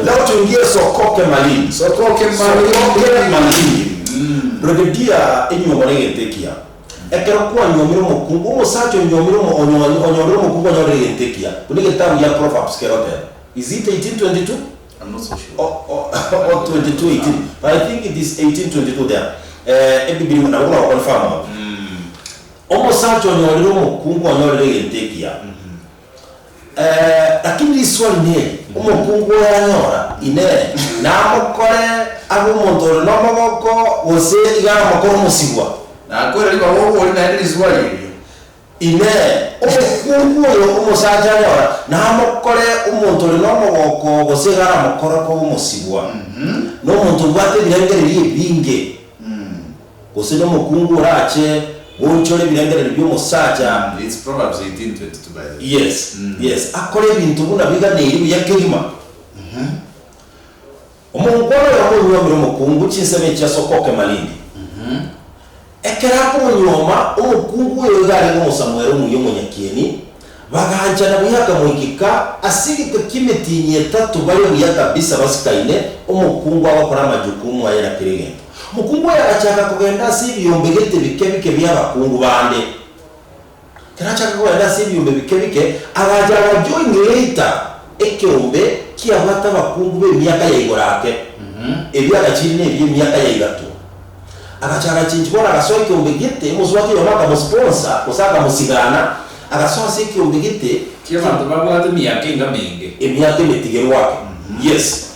Leo tuingie Sokoke Malindi. Sokoke Malindi. Brigedia enyo morege tekia. Ekero kwa nyomiro mukungu umusacho nyomiro mukungu nyomiro tekia. Kunige tabu ya Proverbs kerote. Is it 1822? I'm not so sure. Or 22:18. But I think it is 1822 there. Everybody na wako confirm. Umusacho nyomiro mukungu nyomiro tekia. Lakini swali ni umukungu yanyora ine namukore abumuntu no maboko wose igara makoro musigwa nakore liba wowe uri na ndiri swali ine umukungu yo umusaja yanyora namukore umuntu no maboko wose igara makoro ko musigwa no muntu bwate birengere binge wose no mukungu rache Wonchole birengere byo musaja. It's Proverbs 18:22 by the way. Yes. Yes. Akore bintu buna biga neri yakirima. Omungoro yamunywa muri mukungu cyiseme cya Sokoke Malindi. Ekerapo nyoma umukungu yegari ngo Samuel munyonyakieni baganja na buyaka mwikika asirika kimetinye tatu bari buyaka bisa basikaine umukungu abakora amajukumu ayera kirege. Mukungu yarachaka kugenda sibiyombe gete bike by'abakungu bande. Yarachaka kugenda sibiyombe bike abaja bajoingeita ekyombe kiyabata bakungu be myaka yayigorake. Ebyaga chine bye myaka yayigatu. Agachaka chinchibora agasoke kyombe gete muzwaki yomaka mu sponsor kusaka musigana agasoka sekyombe gete kiyabantu babwate myaka ingamenge. Emyaka metigerwake. Yes.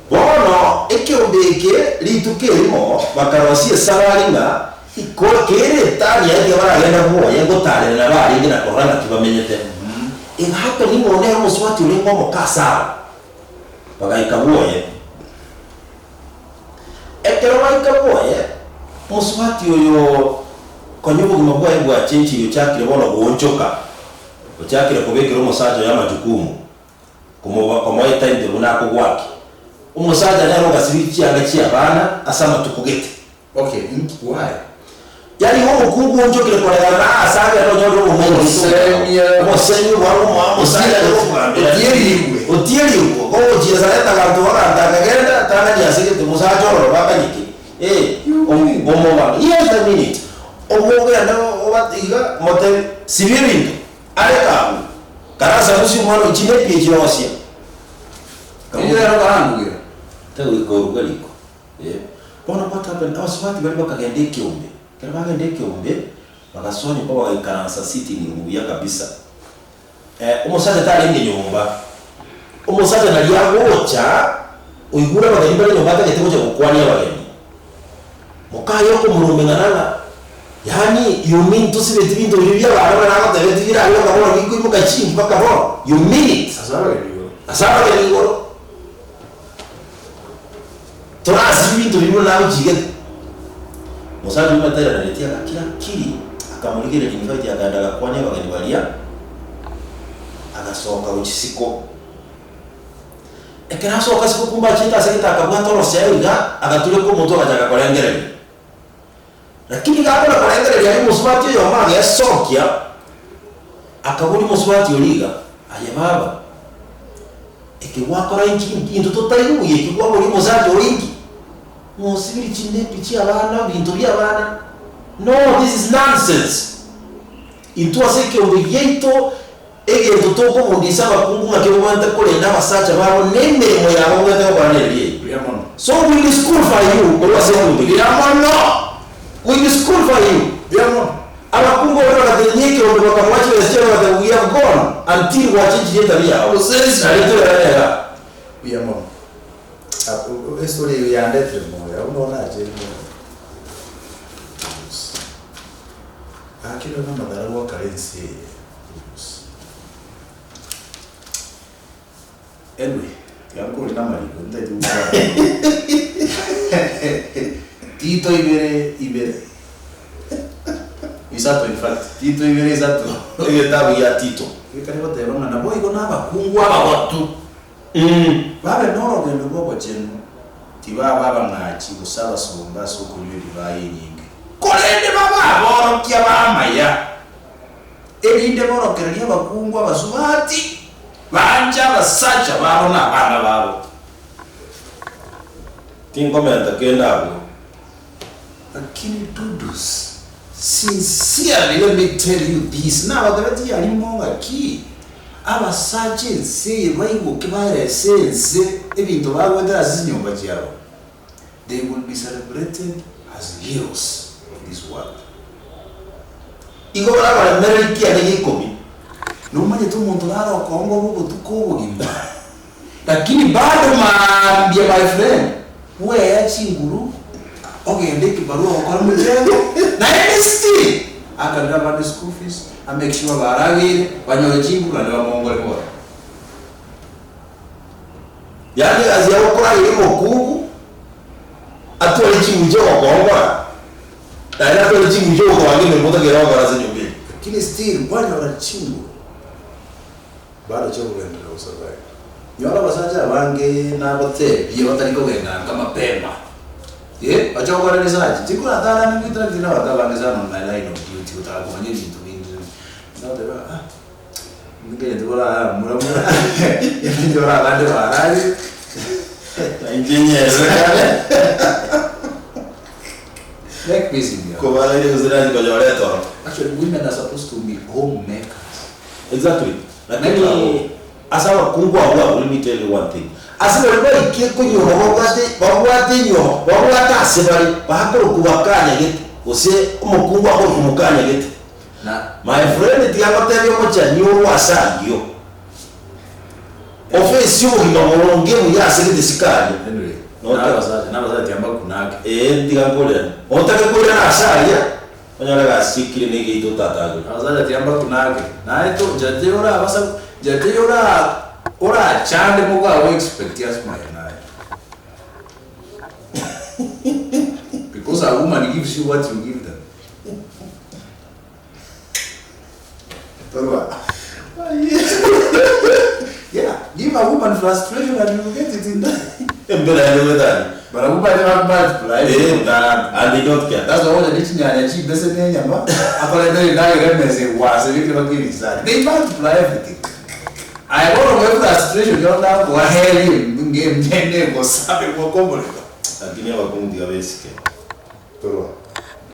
Bono ekyobeke litukelimo bakarwasiye sabalinga ikokere tani yaje baragenda bo yengo tare na bari ngina korana kibamenyete hapo ni ngone muswati ulingo mukasa bagaikaboye ekero baikaboye muswati oyo konyugo mabwa bwa chenchi yo chakire bono gonchoka ochakire kubekero musajo ya majukumu kumoba time bunako gwaki umusaja nero gasibiki agachi abana asama tukugete. Okay, why? Yani ho mukungu njokire kolera na asaga no nyodo umenye musenyi wa musaja no otieli ko ojira leta gantu waka ndagenda tana ya sigete musaja ro bakanyiki omoba yes a minute omoga no obatiga motel sibirinto aleka karasa musi mwana chinepi chirosia kamira ro karangu tawo ikorugaliko bona what happened aswati bali bakagende kiombe kera bagende kiombe bagasonye kwa bakaransa city ni mubuya kabisa umusaza tari nyumba umusaza nali yagocha uigura bagenda bali nyumba take tekoje kukwani abageni mukayo ko murumengana yani you mean to see the bintu bibya bana bana ko tebe tira yo kabona bikuimuka chingi bakabo you mean it asaba beligo Torasi bintu bimwe nawe kigete. Musaza umatera naletia kila kili akamulikira invite aganda kwani bagani balia agasoka ukisiko ekera soka siko kumba chita sekita akabwa torose yaga agatule ko moto ajaga kolengere. Lakini gakora kolengere ya muswati yo mama ya sokia akabuli muswati oliga aye baba ekiwakora intu totayimu yekigwa muri musaza olingi musibiri chinde pichi abana bintu by'abana no this is nonsense into aseke obigeito egento toko mundisa bakungu makebwanta kolenda basacha babo nemere yabo ngata banereye so we will school for you or was it no we will school for you abakungu bakatenyeke bakamwacha wesero that we have gone until wachinji tabia usesi alitoa yamo esori ya ndetre moya unaona aje akira na madara wa currency anyway yangu ina mali kunta juwa tito ibere isato in fact tito ibere isato tabu ya tito ikaribo tebona na boy gona abakungu abatu babe noro gendo gogo chenu tiba baba ngachi usaba somba sokuliri bayi nyingi kolende baba boro kya bama ya elinde boro kerelia bakungu abasubati banja basacha babo na bana babo tinkomenta kendabo. lakini Dudus, sincerely let me tell you this now, that yali monga ki abasacha ense bayibuke baresense ebintu bagwendera zinyumba kyabo, they will be celebrated as heroes of this world. Igora bara meriki anigikomi. Numanye tu muntu naro kongo bubu tukubugimba. Lakini bado maambia my friend, wewe ya chinguru ogende kibarua kwa mjengo na still akanda bado school fees, I make sure baragire banyoye chinguru na bamongole bora. Yani kazi yao kwa ile mokubu atwali chinguje okongwa. Na ila atwali chinguje okwange mmoja gera baraza nyumbi. Lakini still bwana wana chinguru bado cyo kugenda usabaye. Nyora basacha bange nabote biye batariko genda kama pema. Acha kwa nini sasa? Tiku atala ni kitu kina watala sana na line of duty utakumanya vitu vingi. Ndio deba. Ngine ndio la mura. Ndio la bande barali. Engineer. Like busy there. Kwa wale ile uzirani kwa jawale to. Actually women are supposed to be homemakers. Exactly. Lakini asawa kungwa wa let me tell you one thing. Asile bali kiko nyo bagwate nyo bagwata asebali bakoro kubakanya gete ose umukungwa ko kumukanya gete Na my friend tiyabatebyo mocha nyo wasangyo ofesi yo ngomolonge mu yasegete sikanye anyway. na bazaje tiamba kunake. ndigakole otake kule na asaya onyala gasikire negito tatago Bazaje tiamba kunake. Na eto jate ora basa jate ora chande muga we expect yes my na. Because a woman gives you what you give them. Yeah, give a woman frustration and you get it in that. embele ende dani But a woman never multiply. and they don't care. That's why the teaching and achieve this in Yamba. After they die, they say, was a little bit inside. They multiply everything. I don't know if frustration, you're not go ahead in game, then they go something more comfortable. Lakini abakundi abesike. Pero